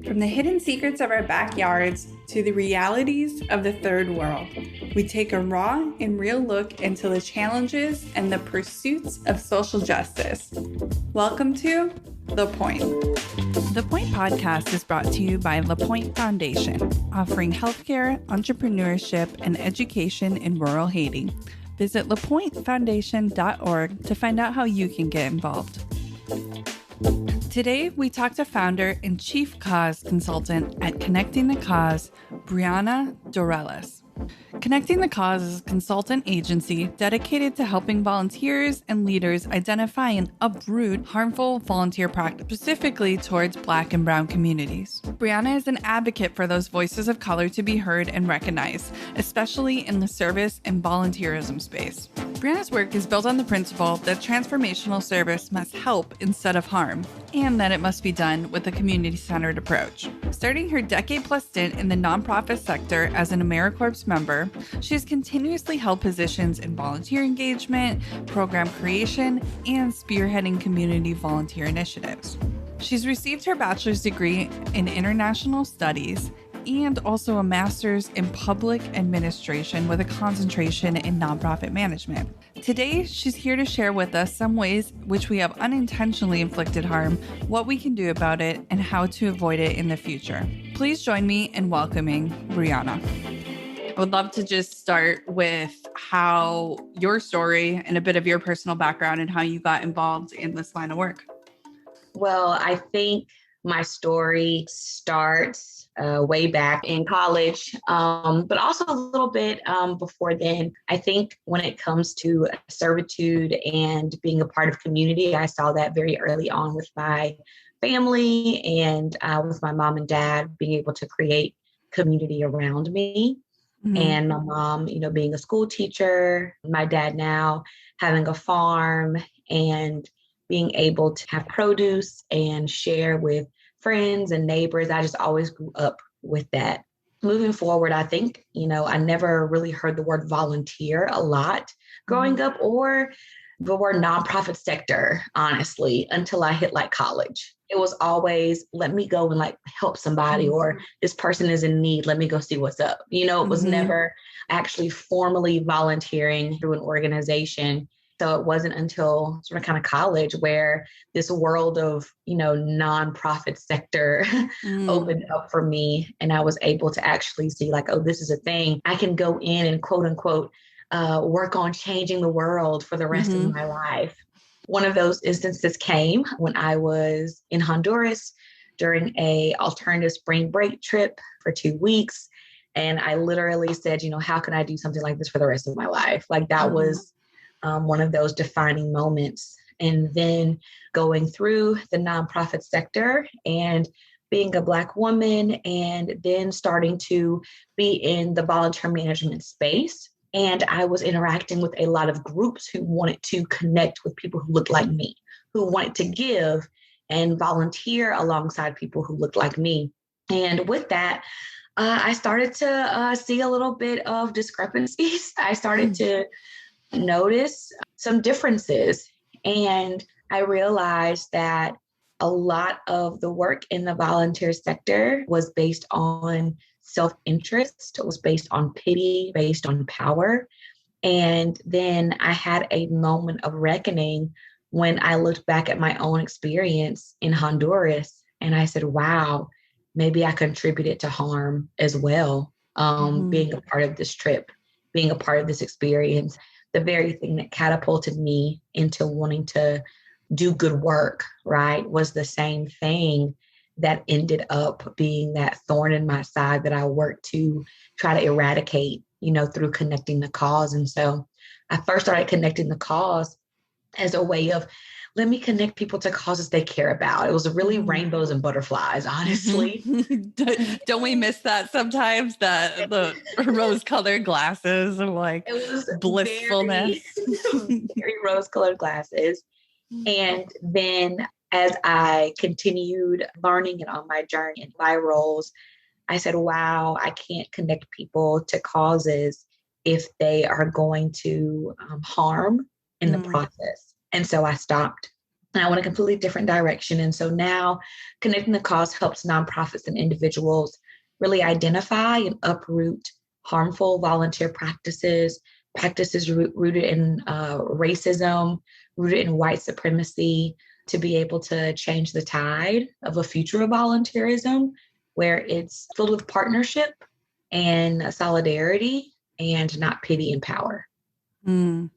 From the hidden secrets of our backyards to the realities of the third world, we take a raw and real look into the challenges and the pursuits of social justice. Welcome to The Point. The Point podcast is brought to you by La Point Foundation, offering healthcare, entrepreneurship, and education in rural Haiti. Visit lapointfoundation.org to find out how you can get involved. Today, we talk to founder and chief cause consultant at Connecting the Cause, Breauna Dorelus. Connecting the Cause is a consultant agency dedicated to helping volunteers and leaders identify and uproot harmful volunteer practice, specifically towards Black and Brown communities. Breauna is an advocate for those voices of color to be heard and recognized, especially in the service and volunteerism space. Breauna's work is built on the principle that transformational service must help instead of harm, and that it must be done with a community-centered approach. Starting her decade-plus stint in the nonprofit sector as an AmeriCorps member, she has continuously held positions in volunteer engagement, program creation, and spearheading community volunteer initiatives. She's received her bachelor's degree in international studies and also a master's in public administration with a concentration in nonprofit management. Today, she's here to share with us some ways which we have unintentionally inflicted harm, what we can do about it, and how to avoid it in the future. Please join me in welcoming Breauna. I would love to just start with how your story and a bit of your personal background and how you got involved in this line of work. Well, I think my story starts way back in college, but also a little bit before then. I think when it comes to servitude and being a part of community, I saw that very early on with my family and with my mom and dad being able to create community around me. Mm-hmm. And my mom, being a school teacher, my dad now having a farm and being able to have produce and share with friends and neighbors. I just always grew up with that. Moving forward, I think, I never really heard the word volunteer a lot growing up or the word nonprofit sector, honestly, until I hit college. It was always, let me go and help somebody, or this person is in need. Let me go see what's up. It was never actually formally volunteering through an organization. So it wasn't until sort of kind of college where this world of, nonprofit sector opened up for me. And I was able to actually see this is a thing. I can go in and quote unquote, work on changing the world for the rest of my life. One of those instances came when I was in Honduras during a alternative spring break trip for 2 weeks. And I literally said, how can I do something like this for the rest of my life? That was one of those defining moments. And then going through the nonprofit sector and being a Black woman, and then starting to be in the volunteer management space. And I was interacting with a lot of groups who wanted to connect with people who looked like me, who wanted to give and volunteer alongside people who looked like me. And with that, I started to see a little bit of discrepancies. I started to notice some differences. And I realized that a lot of the work in the volunteer sector was based on self-interest. It was based on pity, based on power. And then I had a moment of reckoning when I looked back at my own experience in Honduras. And I said, wow, maybe I contributed to harm as well, being a part of this trip, being a part of this experience. The very thing that catapulted me into wanting to do good work, right, was the same thing that ended up being that thorn in my side that I worked to try to eradicate, through Connecting the Cause. And so I first started Connecting the Cause as a way of, let me connect people to causes they care about. It was really rainbows and butterflies, honestly. Don't we miss that sometimes? That the rose-colored glasses of it was blissfulness. Very rose-colored glasses. And then as I continued learning and on my journey in my roles, I said, wow, I can't connect people to causes if they are going to harm in the process. And so I stopped. and I went a completely different direction. And so now Connecting the Cause helps nonprofits and individuals really identify and uproot harmful volunteer practices, rooted in racism, rooted in white supremacy, to be able to change the tide of a future of volunteerism where it's filled with partnership and solidarity and not pity and power.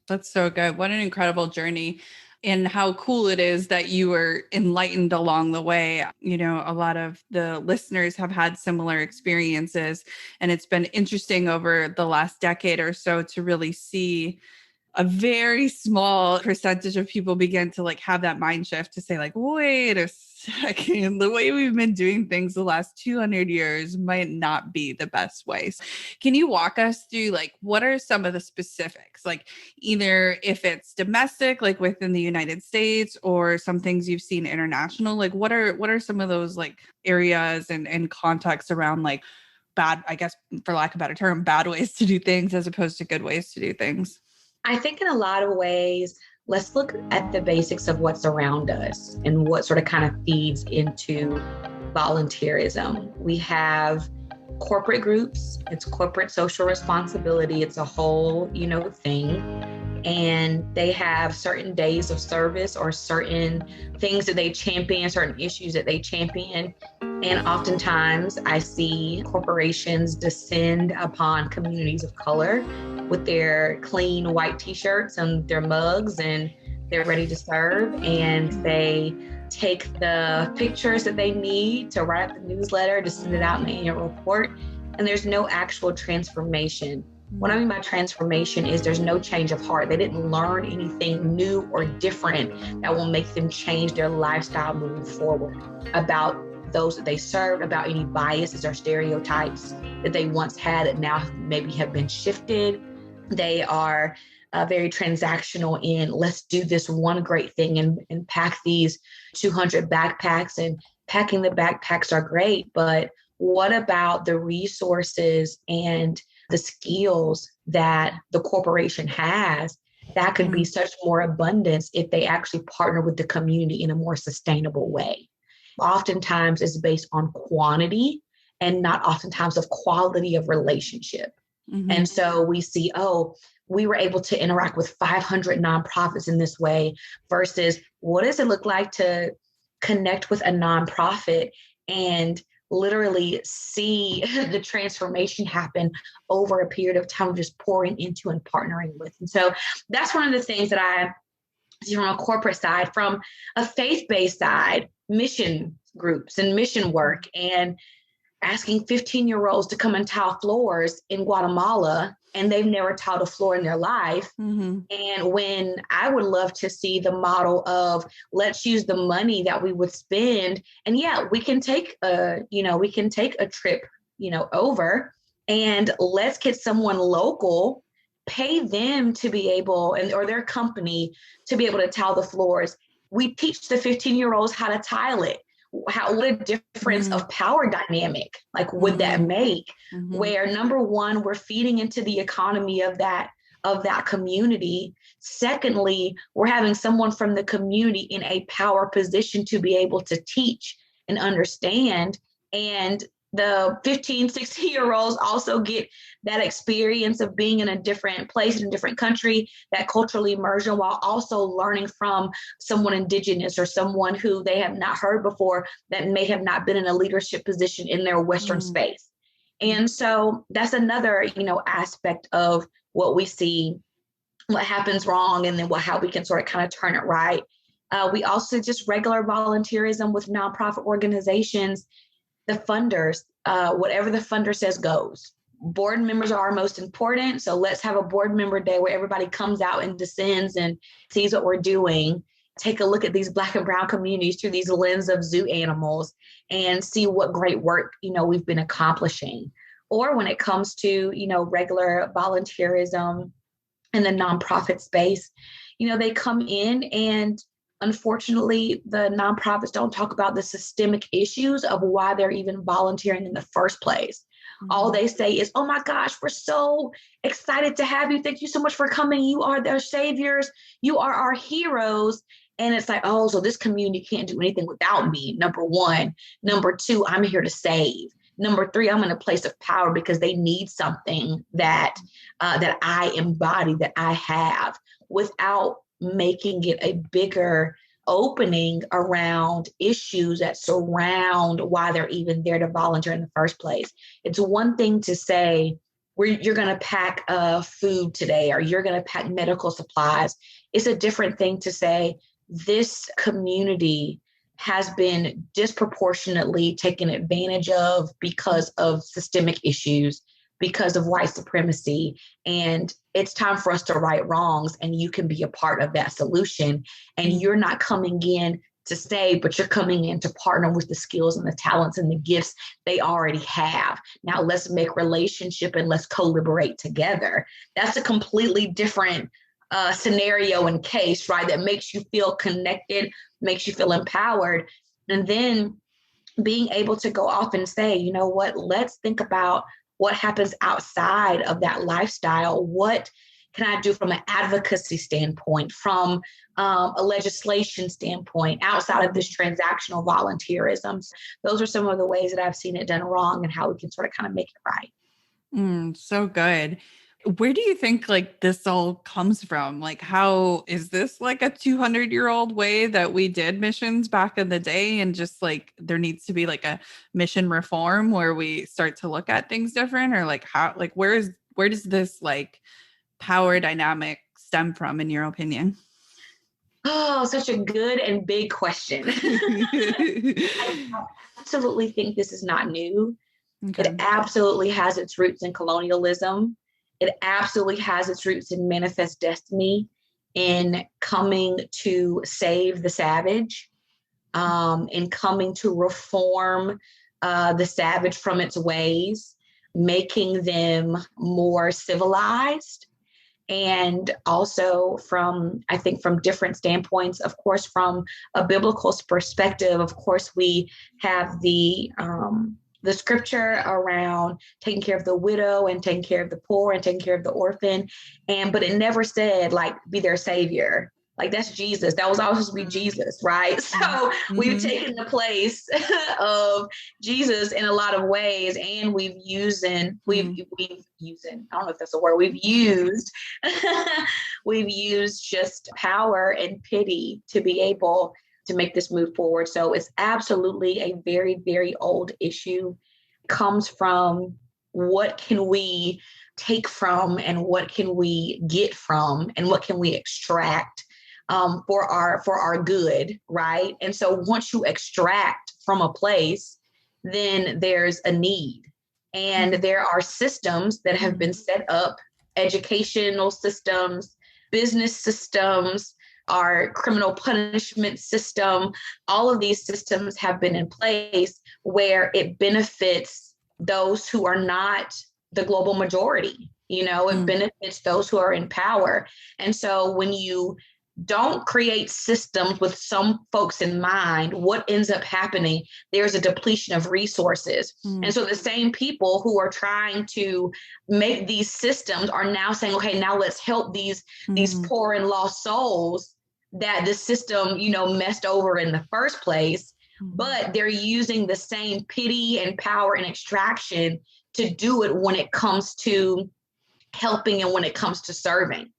That's so good. What an incredible journey. And how cool it is that you were enlightened along the way. You know, a lot of the listeners have had similar experiences, and it's been interesting over the last decade or so to really see a very small percentage of people begin to like have that mind shift to say like, wait a second, the way we've been doing things the last 200 years might not be the best ways. Can you walk us through like, what are some of the specifics? Like either if it's domestic, like within the United States, or some things you've seen international, like what are some of those like areas and contexts around like bad, I guess, for lack of a better term, bad ways to do things as opposed to good ways to do things? I think in a lot of ways, let's look at the basics of what's around us and what sort of kind of feeds into volunteerism. We have corporate groups, it's corporate social responsibility, it's a whole, thing. And they have certain days of service or certain things that they champion, certain issues that they champion. And oftentimes I see corporations descend upon communities of color with their clean white t-shirts and their mugs, and they're ready to serve. And they take the pictures that they need to write up the newsletter, to send it out in the annual report. And there's no actual transformation. What I mean by transformation is there's no change of heart. They didn't learn anything new or different that will make them change their lifestyle moving forward about those that they serve, about any biases or stereotypes that they once had that now maybe have been shifted. They are very transactional in let's do this one great thing and pack these 200 backpacks. And packing the backpacks are great, but what about the resources and the skills that the corporation has that could be such more abundance if they actually partner with the community in a more sustainable way? Oftentimes it's based on quantity and not oftentimes of quality of relationship. And so we see, we were able to interact with 500 nonprofits in this way versus what does it look like to connect with a nonprofit and literally see the transformation happen over a period of time, just pouring into and partnering with. And so that's one of the things that I see from a corporate side. From a faith-based side, mission groups and mission work, and asking 15-year-olds to come and tile floors in Guatemala, and they've never tiled a floor in their life. And when I would love to see the model of let's use the money that we would spend, and we can take a trip, over, and let's get someone local, pay them to be able, or their company to be able to tile the floors. We teach the 15-year-olds how to tile it. What a difference of power dynamic, like would that make, where number one, we're feeding into the economy of that community. Secondly, we're having someone from the community in a power position to be able to teach and understand. And the 15, 16-year-olds also get that experience of being in a different place, in a different country, that cultural immersion, while also learning from someone indigenous or someone who they have not heard before that may have not been in a leadership position in their Western space. And so that's another, aspect of what we see, what happens wrong, and then how we can sort of kind of turn it right. We also just regular volunteerism with nonprofit organizations. The funders, whatever the funder says goes. Board members are our most important. So let's have a board member day where everybody comes out and descends and sees what we're doing. Take a look at these Black and brown communities through these lens of zoo animals and see what great work, we've been accomplishing. Or when it comes to, regular volunteerism in the nonprofit space, they come in, and unfortunately, the nonprofits don't talk about the systemic issues of why they're even volunteering in the first place. All they say is, oh my gosh, we're so excited to have you. Thank you so much for coming. You are their saviors. You are our heroes. And it's like, oh, so this community can't do anything without me. Number one. Number two, I'm here to save. Number three, I'm in a place of power because they need something that that I embody, that I have, without making it a bigger opening around issues that surround why they're even there to volunteer in the first place. It's one thing to say, you're going to pack food today, or you're going to pack medical supplies. It's a different thing to say, this community has been disproportionately taken advantage of because of systemic issues, because of white supremacy. And it's time for us to right wrongs, and you can be a part of that solution. And you're not coming in to save, but you're coming in to partner with the skills and the talents and the gifts they already have. Now let's make relationship and let's co-liberate together. That's a completely different scenario and case, right? That makes you feel connected, makes you feel empowered. And then being able to go off and say, you know what, let's think about what happens outside of that lifestyle. What can I do from an advocacy standpoint, from a legislation standpoint, outside of this transactional volunteerism? Those are some of the ways that I've seen it done wrong and how we can sort of kind of make it right. So good. Where do you think like this all comes from? Like, how is this like a 200-year-old way that we did missions back in the day? And just like, there needs to be like a mission reform where we start to look at things different, or like how, like, where does this like power dynamic stem from, in your opinion? Oh, such a good and big question. I absolutely think this is not new. Okay. It absolutely has its roots in colonialism. It absolutely has its roots in manifest destiny, in coming to save the savage, in coming to reform the savage from its ways, making them more civilized. And also I think from different standpoints, of course, from a biblical perspective, of course, we have the scripture around taking care of the widow and taking care of the poor and taking care of the orphan. But it never said like, be their savior. Like, that's Jesus. That was always supposed to be Jesus, right? So we've taken the place of Jesus in a lot of ways, and we've used, I don't know if that's a word, we've used just power and pity to be able to make this move forward. So it's absolutely a very, very old issue. It comes from what can we take from, and what can we get from, and what can we extract for our good, right? And so once you extract from a place, then there's a need. And there are systems that have been set up, educational systems, business systems, our criminal punishment system. All of these systems have been in place where it benefits those who are not the global majority. It benefits those who are in power. And so when you don't create systems with some folks in mind, what ends up happening, there's a depletion of resources. And so the same people who are trying to make these systems are now saying, okay, now let's help these poor and lost souls that the system, messed over in the first place. But they're using the same pity and power and extraction to do it when it comes to helping and when it comes to serving.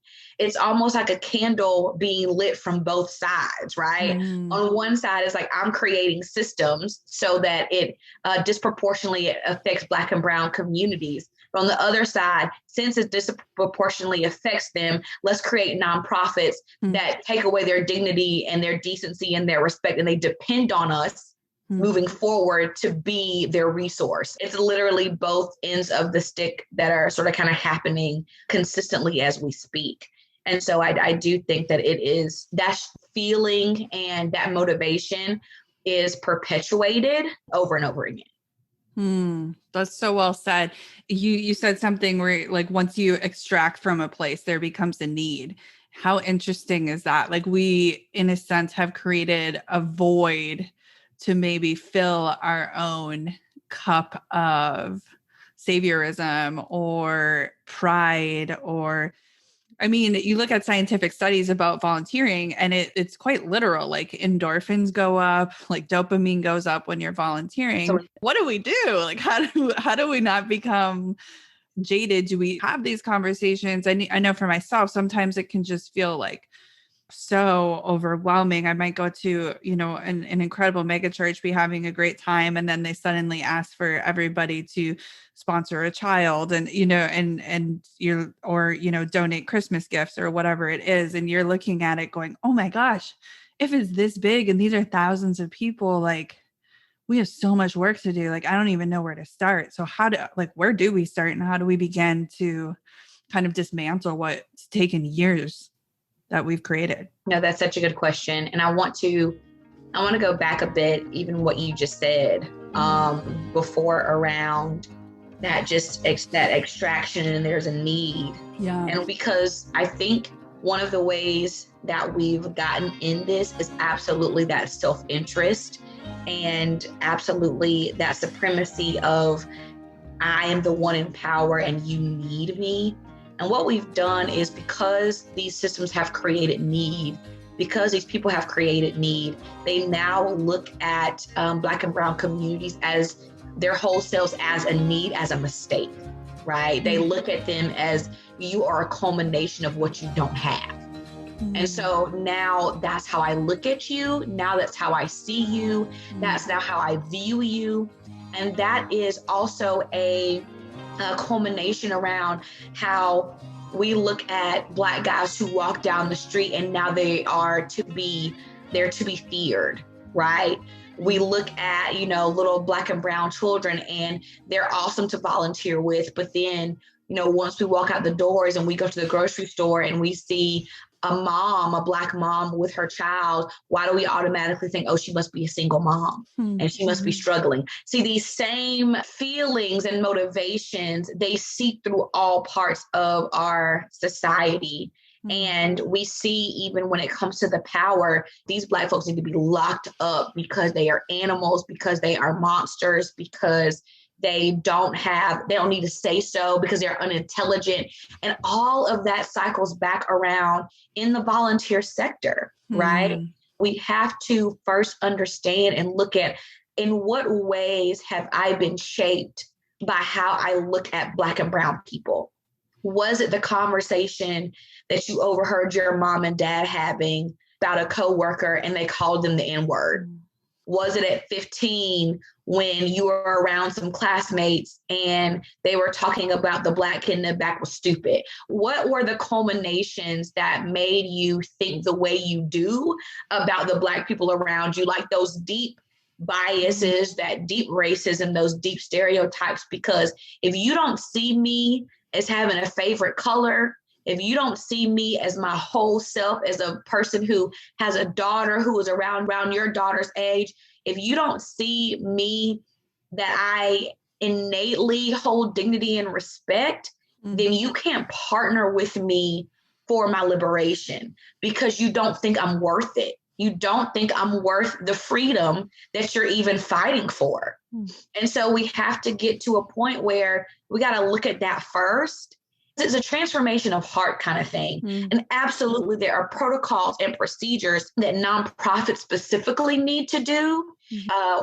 It's almost like a candle being lit from both sides, right? On one side, it's like, I'm creating systems so that it disproportionately affects Black and Brown communities. But on the other side, since it disproportionately affects them, let's create nonprofits that take away their dignity and their decency and their respect, and they depend on us moving forward to be their resource. It's literally both ends of the stick that are sort of kind of happening consistently as we speak. And so I do think that it is that feeling and that motivation is perpetuated over and over again. That's so well said. You said something where like, once you extract from a place, there becomes a need. How interesting is that? Like, we, in a sense, have created a void to maybe fill our own cup of saviorism or pride or I mean, you look at scientific studies about volunteering and it's quite literal. Like endorphins go up, like dopamine goes up when you're volunteering. So What do we do? Like, how do we not become jaded? Do we have these conversations? I know for myself, sometimes it can just feel like so overwhelming. I might go to, an incredible mega church, be having a great time. And then they suddenly ask for everybody to sponsor a child and, donate Christmas gifts or whatever it is. And you're looking at it going, oh my gosh, if it's this big and these are thousands of people, like we have so much work to do. Like, I don't even know where to start. So where do we start and how do we begin to kind of dismantle what's taken years that we've created? No, that's such a good question. And I want to go back a bit, even what you just said before around that that extraction and there's a need. Yeah. And because I think one of the ways that we've gotten in this is absolutely that self-interest and absolutely that supremacy of I am the one in power and you need me. And what we've done is because these systems have created need, because these people have created need, they now look at Black and Brown communities as their whole selves as a need, as a mistake, right? They look at them as you are a culmination of what you don't have. And so now that's how I look at you. Now that's how I see you. That's now how I view you. And that is also a culmination around how we look at Black guys who walk down the street and now they're to be feared, right? We look at, little Black and Brown children and they're awesome to volunteer with. But then, once we walk out the doors and we go to the grocery store and we see a Black mom with her child, why do we automatically think, oh, she must be a single mom and she must be struggling? See, these same feelings and motivations, they seep through all parts of our society. And we see even when it comes to the power, these Black folks need to be locked up because they are animals, because they are monsters, because they don't need to say so, because they're unintelligent. And all of that cycles back around in the volunteer sector, right? We have to first understand and look at in what ways have I been shaped by how I look at Black and Brown people? Was it the conversation that you overheard your mom and dad having about a coworker and they called them the N-word? Was it at 15 when you were around some classmates and they were talking about the Black kid in the back was stupid? What were the culminations that made you think the way you do about the Black people around you, like those deep biases, that deep racism, those deep stereotypes? Because if you don't see me as having a favorite color, if you don't see me as my whole self, as a person who has a daughter who is around your daughter's age, if you don't see me that I innately hold dignity and respect, then you can't partner with me for my liberation because you don't think I'm worth it. You don't think I'm worth the freedom that you're even fighting for. And so we have to get to a point where we got to look at that first. It's a transformation of heart kind of thing. And absolutely, there are protocols and procedures that nonprofits specifically need to do,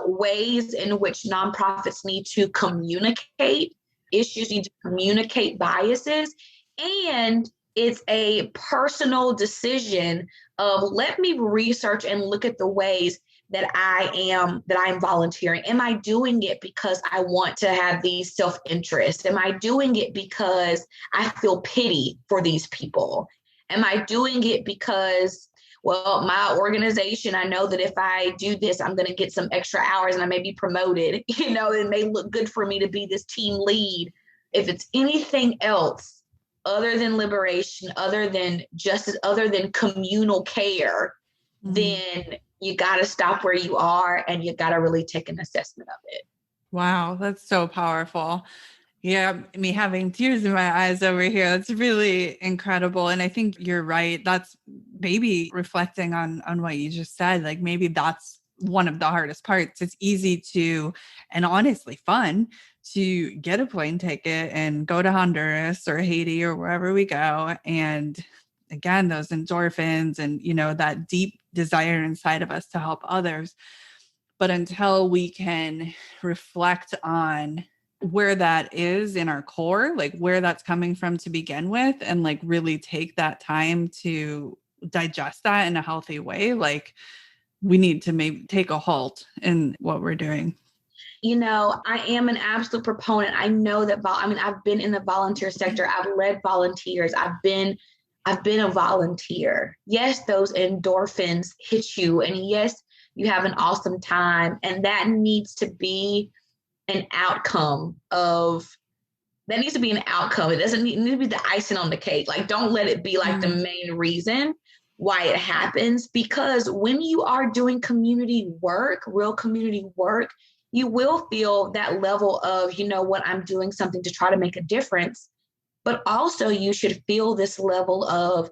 ways in which nonprofits need to communicate issues, need to communicate biases. And it's a personal decision of let me research and look at the ways that I am volunteering. Am I doing it because I want to have these self-interest? Am I doing it because I feel pity for these people? Am I doing it because, well, my organization, I know that if I do this, I'm going to get some extra hours and I may be promoted, it may look good for me to be this team lead. If it's anything else other than liberation, other than justice, other than communal care, then you got to stop where you are and you got to really take an assessment of it. Wow, that's so powerful. Yeah, me having tears in my eyes over here. That's really incredible. And I think you're right. That's maybe reflecting on what you just said. Like maybe that's one of the hardest parts. It's easy to, and honestly fun, to get a plane ticket and go to Honduras or Haiti or wherever we go. And again, those endorphins and, that deep desire inside of us to help others. But until we can reflect on where that is in our core, like where that's coming from to begin with, and like really take that time to digest that in a healthy way, like we need to maybe take a halt in what we're doing. I am an absolute proponent. I know that, I've been in the volunteer sector. I've led volunteers. I've been a volunteer. Yes, those endorphins hit you. And yes, you have an awesome time. And that needs to be an outcome. It doesn't need to be the icing on the cake. Like, don't let it be like the main reason why it happens. Because when you are doing community work, real community work, you will feel that level of, I'm doing something to try to make a difference. But also you should feel this level of,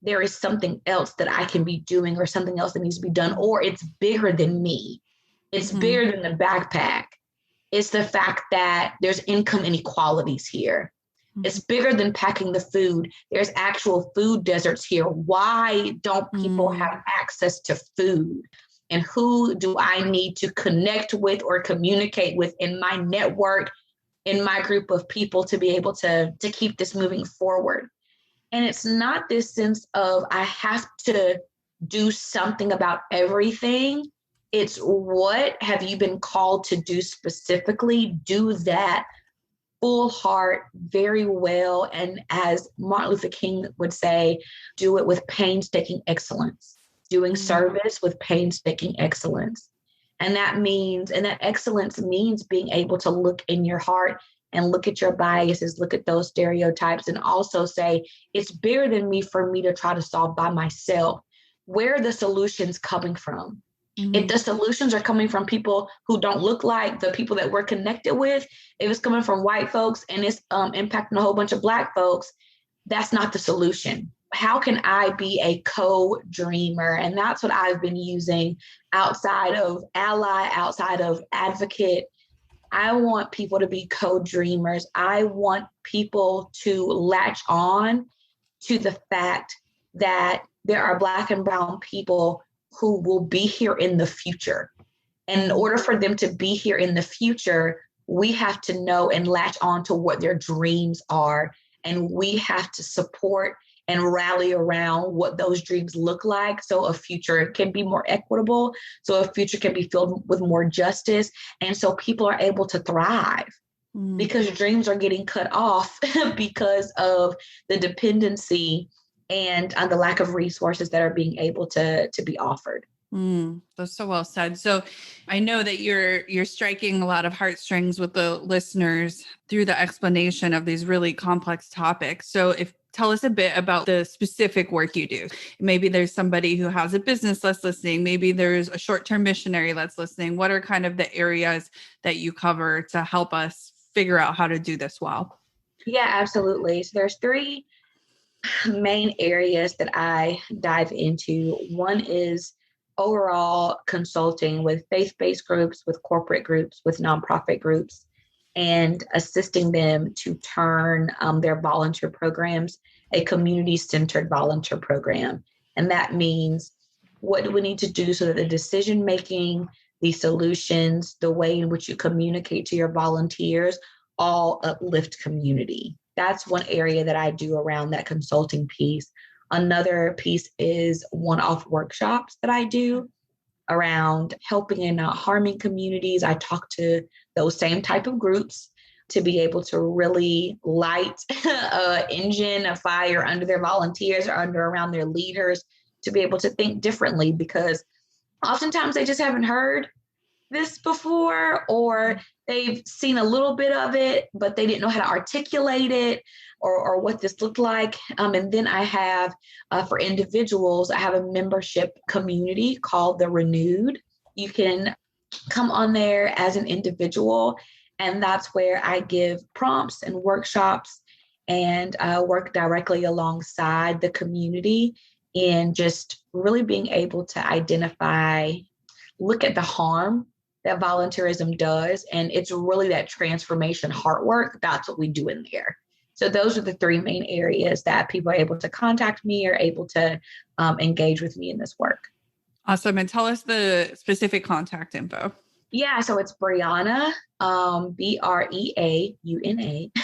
there is something else that I can be doing, or something else that needs to be done, or it's bigger than me. It's bigger than the backpack. It's the fact that there's income inequalities here. It's bigger than packing the food. There's actual food deserts here. Why don't people have access to food? And who do I need to connect with or communicate with in my network, in my group of people, to be able to keep this moving forward? And it's not this sense of I have to do something about everything. It's what have you been called to do specifically? Do that full heart, very well. And as Martin Luther King would say, do it with painstaking excellence, doing service with painstaking excellence. And that excellence means being able to look in your heart and look at your biases, look at those stereotypes, and also say, it's bigger than me for me to try to solve by myself. Where are the solutions coming from? If the solutions are coming from people who don't look like the people that we're connected with, if it's coming from white folks and it's impacting a whole bunch of Black folks, that's not the solution. How can I be a co-dreamer? And that's what I've been using outside of ally, outside of advocate. I want people to be co-dreamers. I want people to latch on to the fact that there are Black and brown people who will be here in the future. And in order for them to be here in the future, we have to know and latch on to what their dreams are. And we have to support and rally around what those dreams look like, so a future can be more equitable, so a future can be filled with more justice, and so people are able to thrive. Because dreams are getting cut off because of the dependency and the lack of resources that are being able to be offered. That's so well said. So I know that you're striking a lot of heartstrings with the listeners through the explanation of these really complex topics. So tell us a bit about the specific work you do. Maybe there's somebody who has a business that's listening. Maybe there's a short-term missionary that's listening. What are kind of the areas that you cover to help us figure out how to do this well? Yeah, absolutely. So there's 3 main areas that I dive into. One is overall consulting with faith-based groups, with corporate groups, with nonprofit groups, and assisting them to turn their volunteer programs a community-centered volunteer program. And that means, what do we need to do so that the decision-making, the solutions, the way in which you communicate to your volunteers all uplift community? That's one area that I do around that consulting piece. Another piece is one-off workshops that I do around helping and not harming communities. I talk to those same type of groups to be able to really light an engine, a fire under their volunteers or around their leaders, to be able to think differently, because oftentimes they just haven't heard this before, or they've seen a little bit of it, but they didn't know how to articulate it or what this looked like. And then I have, for individuals, I have a membership community called The Renewed. You can come on there as an individual, and that's where I give prompts and workshops and work directly alongside the community in just really being able to identify look at the harm that volunteerism does. And it's really that transformation heart work. That's what we do in there. So those are the three main areas that people are able to contact me or able to engage with me in this work. Awesome. And tell us the specific contact info. Yeah, so it's Breauna, Breauna,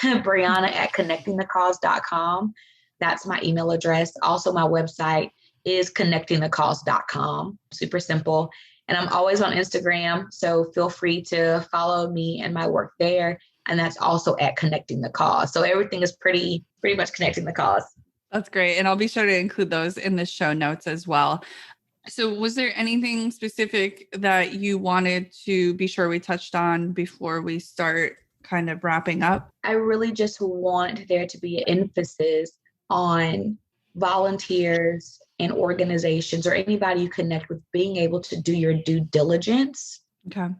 Breauna at connectingthecause.com. That's my email address. Also, my website is connectingthecause.com. Super simple. And I'm always on Instagram, so feel free to follow me and my work there. And that's also at Connecting the Cause. So everything is pretty much connecting the cause. That's great. And I'll be sure to include those in the show notes as well. So was there anything specific that you wanted to be sure we touched on before we start kind of wrapping up? I really just want there to be an emphasis on volunteers and organizations or anybody you connect with being able to do your due diligence. Okay.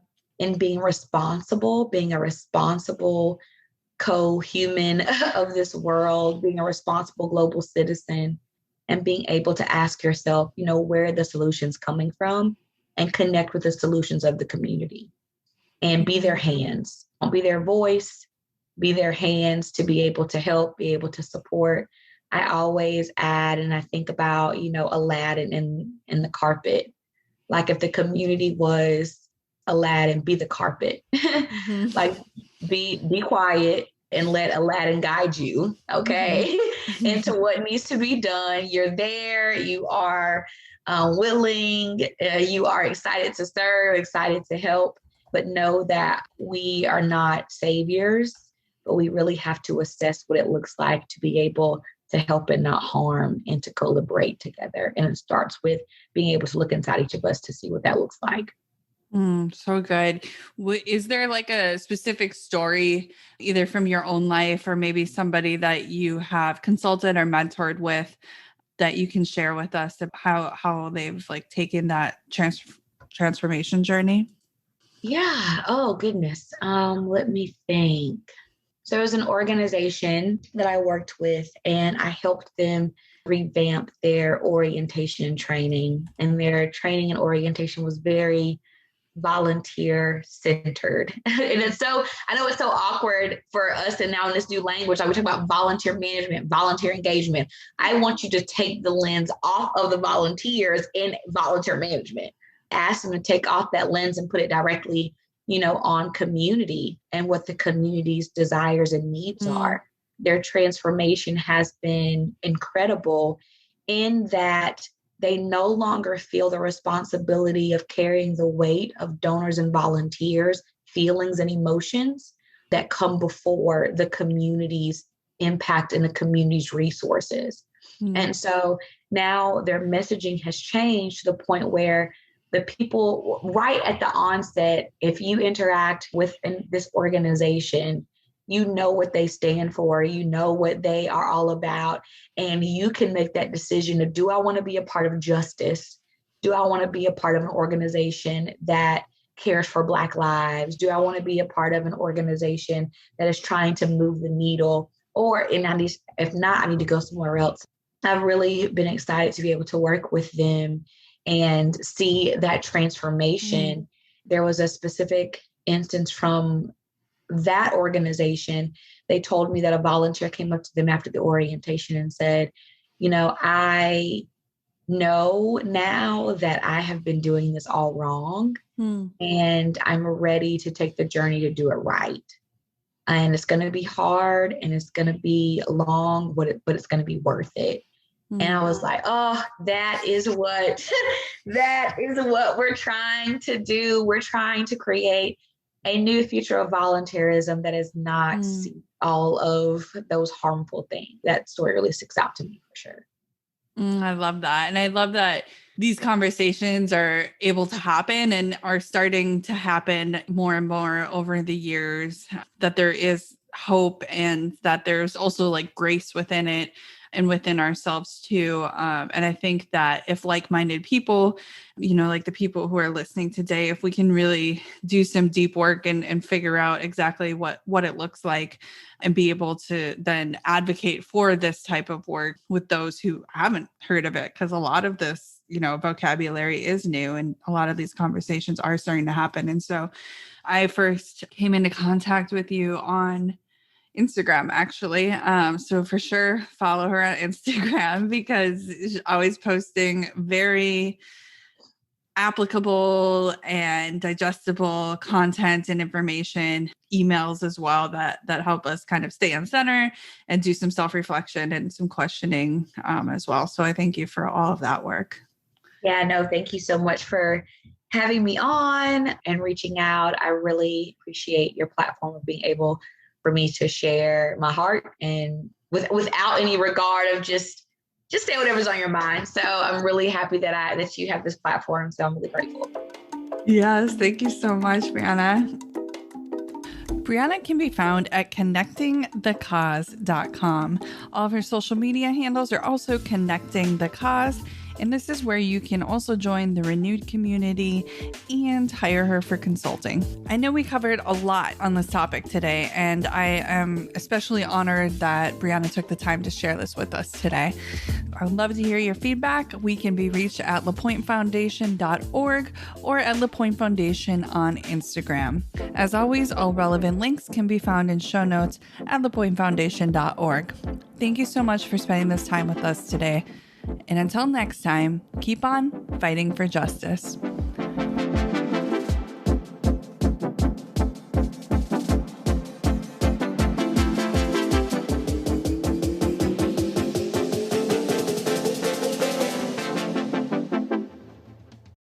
And being a responsible co-human of this world, being a responsible global citizen, and being able to ask yourself, where are the solutions coming from, and connect with the solutions of the community and be their hands. Don't be their voice, be their hands to be able to help, be able to support. I always add, and I think about, Aladdin in the carpet. Like if the community was Aladdin, be the carpet. Mm-hmm. Like be quiet and let Aladdin guide you, okay, mm-hmm. into what needs to be done. You're there, you are willing, you are excited to serve, excited to help, but know that we are not saviors, but we really have to assess what it looks like to be able to help and not harm and to collaborate together. And it starts with being able to look inside each of us to see what that looks like. So good. Is there like a specific story, either from your own life or maybe somebody that you have consulted or mentored with, that you can share with us of how they've like taken that transformation journey? Yeah. Oh, goodness. Let me think. So there's an organization that I worked with, and I helped them revamp their orientation and training. And their training and orientation was very volunteer centered. And I know it's so awkward for us. And now in this new language, like we talk about volunteer management, volunteer engagement. I want you to take the lens off of the volunteers in volunteer management. Ask them to take off that lens and put it directly, on community and what the community's desires and needs are. Their transformation has been incredible in that they no longer feel the responsibility of carrying the weight of donors and volunteers, feelings and emotions that come before the community's impact and the community's resources. And so now their messaging has changed to the point where the people right at the onset, if you interact with this organization, you know what they stand for, you know what they are all about, and you can make that decision of, do I want to be a part of justice? Do I want to be a part of an organization that cares for Black lives? Do I want to be a part of an organization that is trying to move the needle? If not, I need to go somewhere else. I've really been excited to be able to work with them and see that transformation. There was a specific instance from that organization. They told me that a volunteer came up to them after the orientation and said, I know now that I have been doing this all wrong, and I'm ready to take the journey to do it right. And it's going to be hard and it's going to be long, but it's going to be worth it. And I was like, oh, that is what we're trying to do. We're trying to create a new future of volunteerism that is not all of those harmful things. That story really sticks out to me for sure. I love that. And I love that these conversations are able to happen and are starting to happen more and more over the years, that there is hope and that there's also like grace within it and within ourselves too. And I think that if like-minded people, like the people who are listening today, if we can really do some deep work and figure out exactly what it looks like and be able to then advocate for this type of work with those who haven't heard of it. Because a lot of this vocabulary is new and a lot of these conversations are starting to happen. And so I first came into contact with you on Instagram, actually. So for sure, follow her on Instagram because she's always posting very applicable and digestible content and information, emails as well that help us kind of stay on center and do some self-reflection and some questioning as well. So I thank you for all of that work. Yeah, no, thank you so much for having me on and reaching out. I really appreciate your platform of being able for me to share my heart and without any regard of just say whatever's on your mind. So I'm really happy that you have this platform. So I'm really grateful. Yes, thank you so much, Breauna. Breauna can be found at connectingthecause.com. All of her social media handles are also Connecting the Cause. And this is where you can also join the renewed community and hire her for consulting. I know we covered a lot on this topic today, and I am especially honored that Breauna took the time to share this with us today. I would love to hear your feedback. We can be reached at lapointefoundation.org or at LaPointe Foundation on Instagram. As always, all relevant links can be found in show notes at lapointefoundation.org. Thank you so much for spending this time with us today. And until next time, keep on fighting for justice.